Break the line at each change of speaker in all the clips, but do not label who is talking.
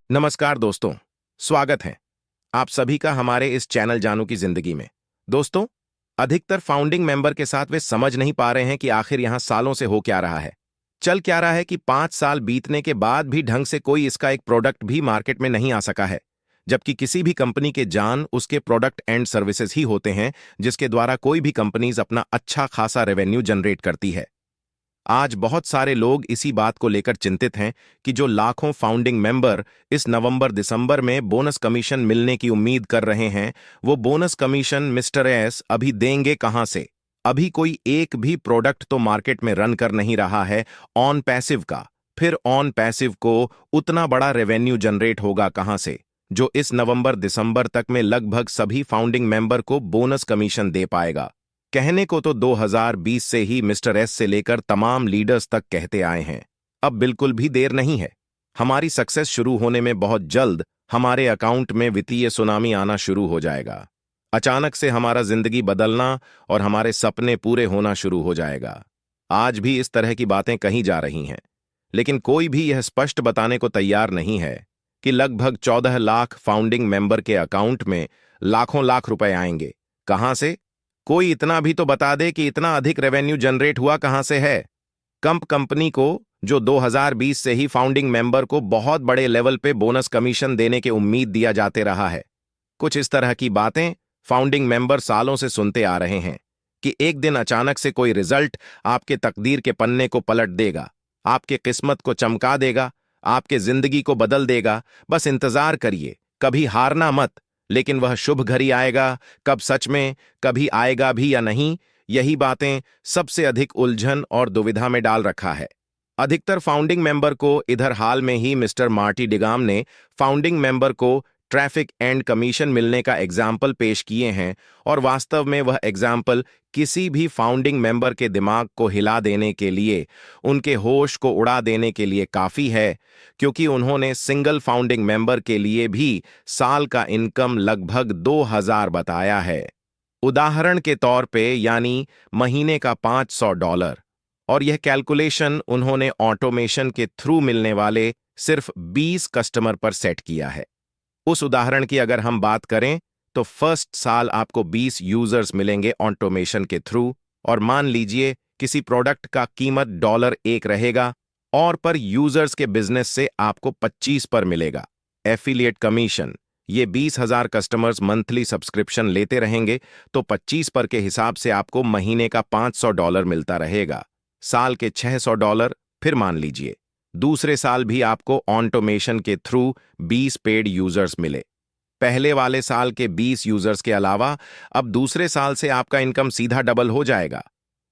नमस्कार दोस्तों, स्वागत है आप सभी का हमारे इस चैनल जानू की जिंदगी में। दोस्तों, अधिकतर फाउंडिंग मेंबर के साथ वे समझ नहीं पा रहे हैं कि आखिर यहां सालों से हो क्या रहा है। चल क्या रहा है कि 5 साल बीतने के बाद भी ढंग से कोई इसका एक प्रोडक्ट भी मार्केट में नहीं आ सका है, जबकि किसी भी कंपनी के जान उसके प्रोडक्ट एंड सर्विसेज ही होते हैं जिसके द्वारा कोई भी कंपनीज अपना अच्छा खासा रेवेन्यू जनरेट करती है। आज बहुत सारे लोग इसी बात को लेकर चिंतित हैं कि जो लाखों फाउंडिंग मेंबर इस नवंबर दिसंबर में बोनस कमीशन मिलने की उम्मीद कर रहे हैं, वो बोनस कमीशन मिस्टर एस अभी देंगे कहां से। अभी कोई एक भी प्रोडक्ट तो मार्केट में रन कर नहीं रहा है ऑन पैसिव का, फिर ऑन पैसिव को उतना बड़ा रेवेन्यू जनरेट होगा कहां से जो इस नवंबर दिसंबर तक में लगभग सभी फाउंडिंग मेंबर को बोनस कमीशन दे पाएगा। कहने को तो 2020 से ही मिस्टर एस से लेकर तमाम लीडर्स तक कहते आए हैं, अब बिल्कुल भी देर नहीं है। हमारी सक्सेस शुरू होने में बहुत जल्द हमारे अकाउंट में वित्तीय सुनामी आना शुरू हो जाएगा। अचानक से हमारा जिंदगी बदलना और हमारे सपने पूरे होना शुरू हो जाएगा। आज भी इस तरह की बातें कही जा रही हैं, लेकिन कोई भी यह स्पष्ट बताने को तैयार नहीं है कि लगभग 14 लाख फाउंडिंग मेंबर के अकाउंट में लाखों लाख रुपए आएंगे कहां से। कोई इतना भी तो बता दे कि इतना अधिक रेवेन्यू जनरेट हुआ कहां से है। कंपनी को जो 2020 से ही फाउंडिंग मेंबर को बहुत बड़े लेवल पे बोनस कमीशन देने के उम्मीद दिया जाते रहा है। कुछ इस तरह की बातें फाउंडिंग मेंबर सालों से सुनते आ रहे हैं कि एक दिन अचानक से कोई रिजल्ट आपके तकदीर के पन्ने को पलट देगा, आपके किस्मत को चमका देगा, आपके जिंदगी को बदल देगा। बस इंतजार करिए, कभी हारना मत। लेकिन वह शुभ घड़ी आएगा, कब सच में, कभी आएगा भी या नहीं, यही बातें सबसे अधिक उलझन और दुविधा में डाल रखा है। अधिकतर फाउंडिंग मेंबर को इधर हाल में ही मिस्टर मार्टी डिगाम ने फाउंडिंग मेंबर को ट्रैफिक एंड कमीशन मिलने का एग्जाम्पल पेश किए हैं, और वास्तव में वह एग्जाम्पल किसी भी फाउंडिंग मेंबर के दिमाग को हिला देने के लिए, उनके होश को उड़ा देने के लिए काफी है, क्योंकि उन्होंने सिंगल फाउंडिंग मेंबर के लिए भी साल का इनकम लगभग 2000 बताया है। उदाहरण के तौर पे यानी महीने का $500, और यह कैलकुलेशन उन्होंने ऑटोमेशन के थ्रू मिलने वाले सिर्फ 20 कस्टमर पर सेट किया है। उस उदाहरण की अगर हम बात करें तो फर्स्ट साल आपको 20 यूजर्स मिलेंगे ऑटोमेशन के थ्रू, और मान लीजिए किसी प्रोडक्ट का कीमत $1 रहेगा और पर यूजर्स के बिजनेस से आपको 25 पर मिलेगा। एफिलिएट कमीशन, ये 20,000 कस्टमर्स मंथली सब्सक्रिप्शन लेते रहेंगे तो 25 पर के हिसाब से आपको महीने का $500 मिलता रहेगा, साल के $600। फिर मान लीजिए दूसरे साल भी आपको ऑटोमेशन के थ्रू 20 पेड यूजर्स मिले। पहले वाले साल के 20 यूजर्स के अलावा अब दूसरे साल से आपका इनकम सीधा डबल हो जाएगा,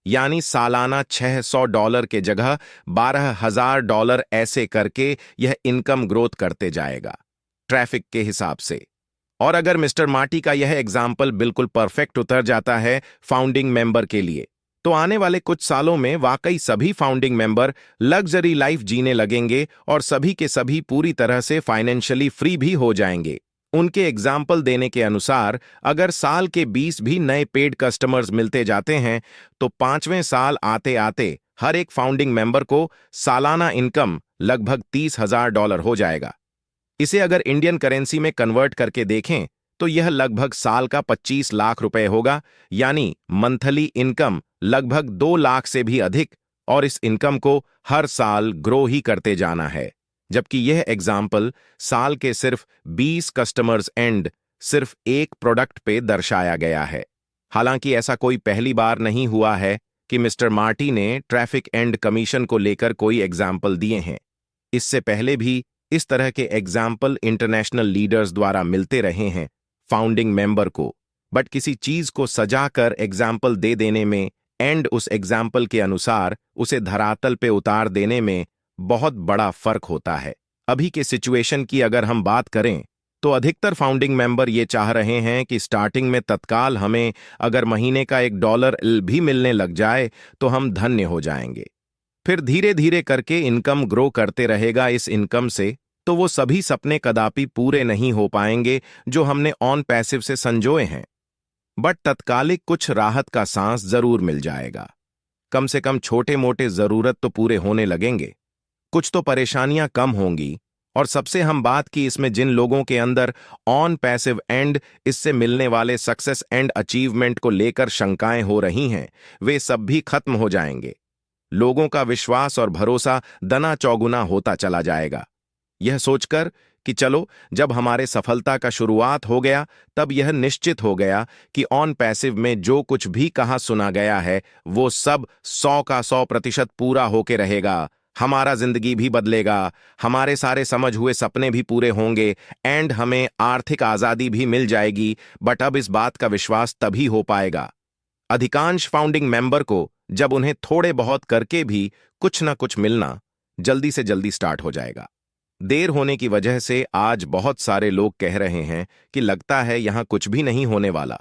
यानी सालाना $600 के जगह $12,000 ऐसे करके यह इनकम ग्रोथ करते जाएगा ट्रैफिक के हिसाब से। और अगर मिस्टर मार्टी का यह एग्जाम्पल बिल्कुल परफेक्ट उतर जाता है फाउंडिंग मेंबर के लिए, तो आने वाले कुछ सालों में वाकई सभी फाउंडिंग मेंबर लग्जरी लाइफ जीने लगेंगे और सभी के सभी पूरी तरह से फाइनेंशियली फ्री भी हो जाएंगे। उनके एग्जाम्पल देने के अनुसार अगर साल के 20 भी नए पेड कस्टमर्स मिलते जाते हैं तो 5वें साल आते आते हर एक फाउंडिंग मेंबर को सालाना इनकम लगभग $30,000 हो जाएगा। इसे अगर इंडियन करेंसी में कन्वर्ट करके देखें तो यह लगभग साल का 25 लाख रुपए होगा, यानी मंथली इनकम लगभग 2 लाख से भी अधिक, और इस इनकम को हर साल ग्रो ही करते जाना है। जबकि यह एग्जाम्पल साल के सिर्फ 20 कस्टमर्स एंड सिर्फ एक प्रोडक्ट पे दर्शाया गया है। हालांकि ऐसा कोई पहली बार नहीं हुआ है कि मिस्टर मार्टी ने ट्रैफिक एंड कमीशन को लेकर कोई एग्जाम्पल दिए हैं। इससे पहले भी इस तरह के एग्जाम्पल इंटरनेशनल लीडर्स द्वारा मिलते रहे हैं फाउंडिंग मेंबर को, बट किसी चीज को सजाकर एग्जाम्पल दे देने में एंड उस एग्जाम्पल के अनुसार उसे धरातल पे उतार देने में बहुत बड़ा फर्क होता है। अभी के सिचुएशन की अगर हम बात करें तो अधिकतर फाउंडिंग मेंबर ये चाह रहे हैं कि स्टार्टिंग में तत्काल हमें अगर महीने का $1 भी मिलने लग जाए तो हम धन्य हो जाएंगे। फिर धीरे धीरे करके इनकम ग्रो करते रहेगा। इस इनकम से तो वो सभी सपने कदापि पूरे नहीं हो पाएंगे जो हमने ऑन पैसिव से संजोए हैं, बट तत्कालिक कुछ राहत का सांस जरूर मिल जाएगा। कम से कम छोटे मोटे जरूरत तो पूरे होने लगेंगे, कुछ तो परेशानियां कम होंगी, और सबसे हम बात की इसमें जिन लोगों के अंदर ऑन पैसिव एंड इससे मिलने वाले सक्सेस एंड अचीवमेंट को लेकर शंकाएं हो रही हैं, वे सब भी खत्म हो जाएंगे। लोगों का विश्वास और भरोसा दना चौगुना होता चला जाएगा। यह सोचकर कि चलो, जब हमारे सफलता का शुरुआत हो गया तब यह निश्चित हो गया कि ऑन पैसिव में जो कुछ भी कहा सुना गया है वो सब 100 का 100% पूरा होके रहेगा। हमारा जिंदगी भी बदलेगा, हमारे सारे समझ हुए सपने भी पूरे होंगे एंड हमें आर्थिक आजादी भी मिल जाएगी। बट अब इस बात का विश्वास तभी हो पाएगा अधिकांश फाउंडिंग मेंबर को जब उन्हें थोड़े बहुत करके भी कुछ ना कुछ मिलना जल्दी से जल्दी स्टार्ट हो जाएगा। देर होने की वजह से आज बहुत सारे लोग कह रहे हैं कि लगता है यहां कुछ भी नहीं होने वाला।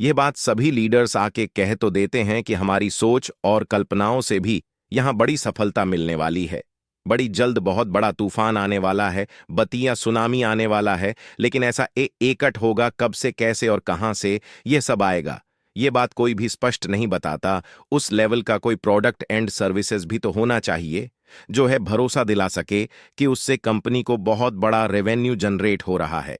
यह बात सभी लीडर्स आके कह तो देते हैं कि हमारी सोच और कल्पनाओं से भी यहां बड़ी सफलता मिलने वाली है। बड़ी जल्द बहुत बड़ा तूफान आने वाला है, बत्तियां सुनामी आने वाला है, लेकिन ऐसा एकट होगा कब से, कैसे और कहां से यह सब आएगा, ये बात कोई भी स्पष्ट नहीं बताता। उस लेवल का कोई प्रोडक्ट एंड सर्विसेज भी तो होना चाहिए जो है भरोसा दिला सके कि उससे कंपनी को बहुत बड़ा रेवेन्यू जनरेट हो रहा है।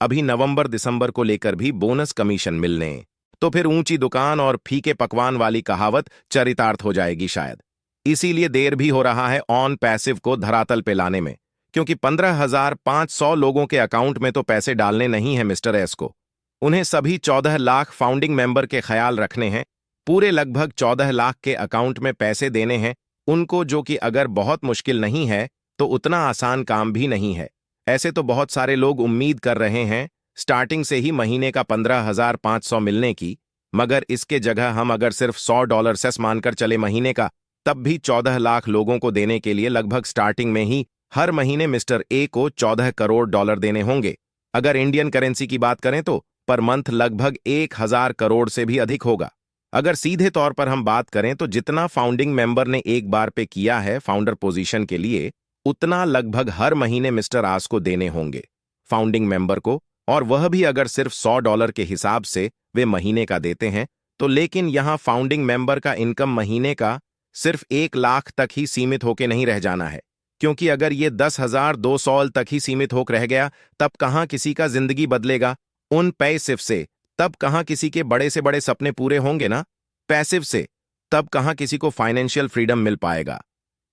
अभी नवंबर दिसंबर को लेकर भी बोनस कमीशन मिलने, तो फिर ऊंची दुकान और फीके पकवान वाली कहावत चरितार्थ हो जाएगी शायद। इसीलिए देर भी हो रहा है ऑन पैसिव को धरातल पे लाने में, क्योंकि 15,500 लोगों के अकाउंट में तो पैसे डालने नहीं है मिस्टर एस को। उन्हें सभी 14 लाख फाउंडिंग मेंबर के ख्याल रखने हैं। पूरे लगभग 14 लाख के अकाउंट में पैसे देने हैं उनको, जो कि अगर बहुत मुश्किल नहीं है तो उतना आसान काम भी नहीं है। ऐसे तो बहुत सारे लोग उम्मीद कर रहे हैं स्टार्टिंग से ही महीने का 15,500 मिलने की, मगर इसके जगह हम अगर सिर्फ $100 सेस मानकर चले महीने का, तब भी 14 लाख लोगों को देने के लिए लगभग स्टार्टिंग में ही हर महीने मिस्टर ए को $14 करोड़ देने होंगे। अगर इंडियन करेंसी की बात करें तो पर मंथ लगभग 1,000 करोड़ से भी अधिक होगा। अगर सीधे तौर पर हम बात करें तो जितना फाउंडिंग मेंबर ने एक बार पे किया है फाउंडर पोजीशन के लिए, उतना लगभग हर महीने मिस्टर आस को देने होंगे फाउंडिंग मेंबर को, और वह भी अगर सिर्फ $100 के हिसाब से वे महीने का देते हैं तो। लेकिन यहां फाउंडिंग मेंबर का इनकम महीने का सिर्फ 1 लाख तक ही सीमित होके नहीं रह जाना है, क्योंकि अगर ये 10,200 तक ही सीमित होकर रह गया तब कहां किसी का जिंदगी बदलेगा उन पैसिव से, तब कहां किसी के बड़े से बड़े सपने पूरे होंगे ना पैसिव से, तब कहां किसी को फाइनेंशियल फ्रीडम मिल पाएगा।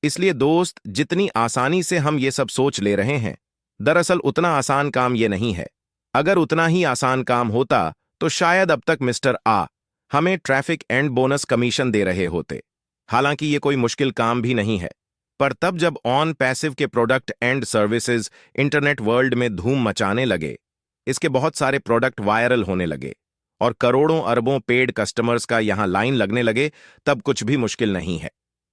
इसलिए दोस्त, जितनी आसानी से हम ये सब सोच ले रहे हैं, दरअसल उतना आसान काम ये नहीं है। अगर उतना ही आसान काम होता तो शायद अब तक मिस्टर आ हमें ट्रैफिक एंड बोनस कमीशन दे रहे होते। हालांकि ये कोई मुश्किल काम भी नहीं है, पर तब जब ऑन पैसिव के product and services internet world में धूम मचाने लगे, इसके बहुत सारे प्रोडक्ट वायरल होने लगे और करोड़ों अरबों पेड कस्टमर्स का यहां लाइन लगने लगे, तब कुछ भी मुश्किल नहीं है।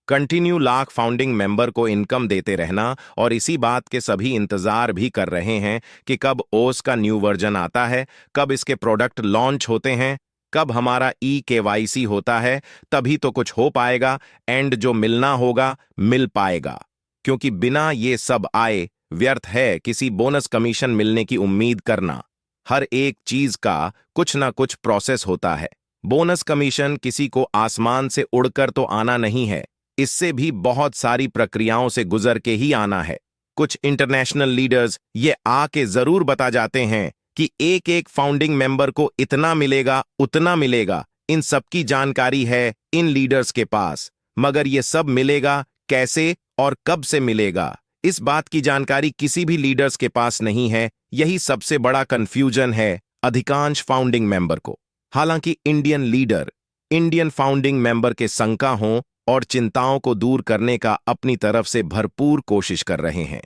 कंटिन्यू लाख फाउंडिंग मेंबर को इनकम देते रहना, और इसी बात के सभी इंतजार भी कर रहे हैं कि कब ओस का न्यू वर्जन आता है, कब इसके प्रोडक्ट लॉन्च होते हैं, कब हमारा KYC होता है, तभी तो कुछ हो पाएगा एंड जो मिलना होगा मिल पाएगा। क्योंकि बिना ये सब आए व्यर्थ है किसी बोनस कमीशन मिलने की उम्मीद करना। हर एक चीज का कुछ ना कुछ प्रोसेस होता है। बोनस कमीशन किसी को आसमान से उड़कर तो आना नहीं है, इससे भी बहुत सारी प्रक्रियाओं से गुजर के ही आना है। कुछ इंटरनेशनल लीडर्स ये आके जरूर बता जाते हैं कि एक एक फाउंडिंग मेंबर को इतना मिलेगा, उतना मिलेगा। इन सब की जानकारी है इन लीडर्स के पास, मगर ये सब मिलेगा कैसे और कब से मिलेगा, इस बात की जानकारी किसी भी लीडर्स के पास नहीं है। यही सबसे बड़ा कंफ्यूजन है अधिकांश फाउंडिंग मेंबर को। हालांकि Indian leader Indian founding member के शंका हों और चिंताओं को दूर करने का अपनी तरफ से भरपूर कोशिश कर रहे हैं।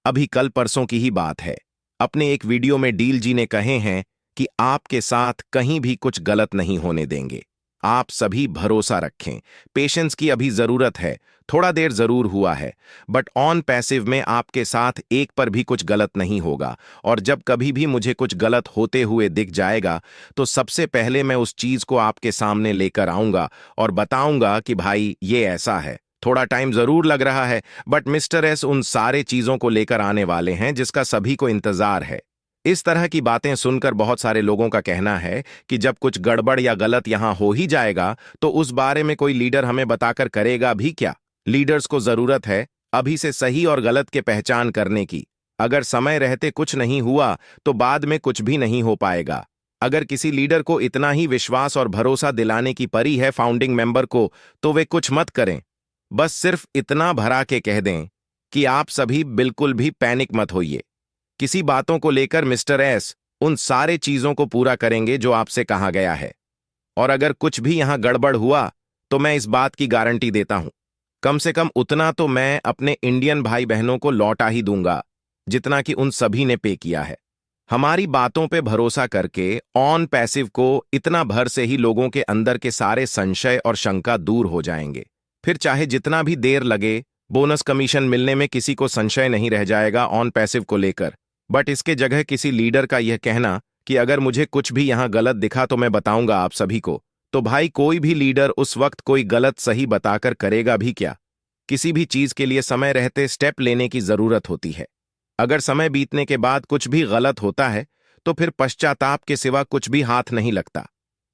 अभी कल परसों की ही बात है, अपने एक वीडियो में डील जी ने कहे हैं कि आपके साथ कहीं भी कुछ गलत नहीं होने देंगे। आप सभी भरोसा रखें, पेशेंस की अभी जरूरत है, थोड़ा देर जरूर हुआ है, बट ऑन पैसिव में आपके साथ एक पर भी कुछ गलत नहीं होगा। और जब कभी भी मुझे कुछ गलत होते हुए दिख जाएगा तो सबसे पहले मैं उस चीज को आपके सामने लेकर आऊंगा और बताऊंगा कि भाई ये ऐसा है। थोड़ा टाइम जरूर लग रहा है, बट मिस्टर एस उन सारे चीजों को लेकर आने वाले हैं जिसका सभी को इंतजार है। इस तरह की बातें सुनकर बहुत सारे लोगों का कहना है कि जब कुछ गड़बड़ या गलत यहां हो ही जाएगा तो उस बारे में कोई लीडर हमें बताकर करेगा भी क्या। लीडर्स को जरूरत है अभी से सही और गलत के पहचान करने की, अगर समय रहते कुछ नहीं हुआ तो बाद में कुछ भी नहीं हो पाएगा। अगर किसी लीडर को इतना ही विश्वास और भरोसा दिलाने की परी है फाउंडिंग मेंबर को, तो वे कुछ मत करें। बस सिर्फ इतना भरा के कह दें कि आप सभी बिल्कुल भी पैनिक मत होइए। किसी बातों को लेकर मिस्टर एस उन सारे चीजों को पूरा करेंगे जो आपसे कहा गया है। और अगर कुछ भी यहां गड़बड़ हुआ तो मैं इस बात की गारंटी देता हूं, कम से कम उतना तो मैं अपने इंडियन भाई बहनों को लौटा ही दूंगा जितना कि उन सभी ने पे किया है। हमारी बातों पे भरोसा करके ऑन पैसिव को इतना भर से ही लोगों के अंदर के सारे संशय और शंका दूर हो जाएंगे। फिर चाहे जितना भी देर लगे, बोनस कमीशन मिलने में किसी को संशय नहीं रह जाएगा ऑन पैसिव को लेकर। बट इसके जगह किसी लीडर का यह कहना कि अगर मुझे कुछ भी यहां गलत दिखा तो मैं बताऊंगा आप सभी को, तो भाई कोई भी लीडर उस वक्त कोई गलत सही बताकर करेगा भी क्या। किसी भी चीज के लिए समय रहते स्टेप लेने की जरूरत होती है। अगर समय बीतने के बाद कुछ भी गलत होता है तो फिर पश्चाताप के सिवा कुछ भी हाथ नहीं लगता।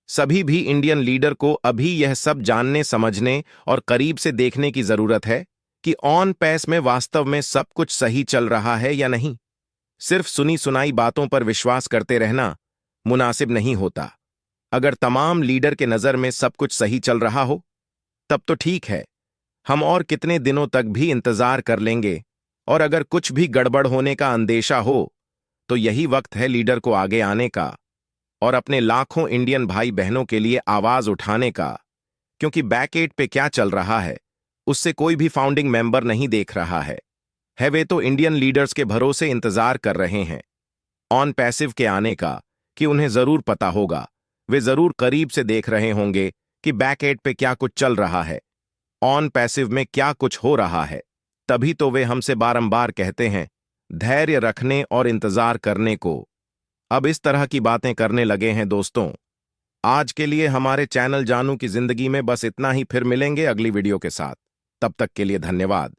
सभी भी इंडियन लीडर को अभी यह सब जानने समझने और करीब से देखने की जरूरत है कि ऑन पैस में वास्तव में सब कुछ सही चल रहा है या नहीं। सिर्फ सुनी सुनाई बातों पर विश्वास करते रहना मुनासिब नहीं होता। अगर तमाम लीडर के नजर में सब कुछ सही चल रहा हो तब तो ठीक है, हम और कितने दिनों तक भी इंतजार कर लेंगे। और अगर कुछ भी गड़बड़ होने का अंदेशा हो तो यही वक्त है लीडर को आगे आने का और अपने लाखों इंडियन भाई बहनों के लिए आवाज उठाने का, क्योंकि बैकएट पे क्या चल रहा है उससे कोई भी फाउंडिंग मेंबर नहीं देख रहा है। वे तो इंडियन लीडर्स के भरोसे इंतजार कर रहे हैं ऑन पैसिव के आने का, कि उन्हें जरूर पता होगा, वे जरूर करीब से देख रहे होंगे कि बैकएट पे क्या कुछ चल रहा है, ऑन पैसिव में क्या कुछ हो रहा है। तभी तो वे हमसे बारंबार कहते हैं धैर्य रखने और इंतजार करने को। अब इस तरह की बातें करने लगे हैं। दोस्तों, आज के लिए हमारे चैनल जानू की जिंदगी में बस इतना ही। फिर मिलेंगे अगली वीडियो के साथ। तब तक के लिए धन्यवाद।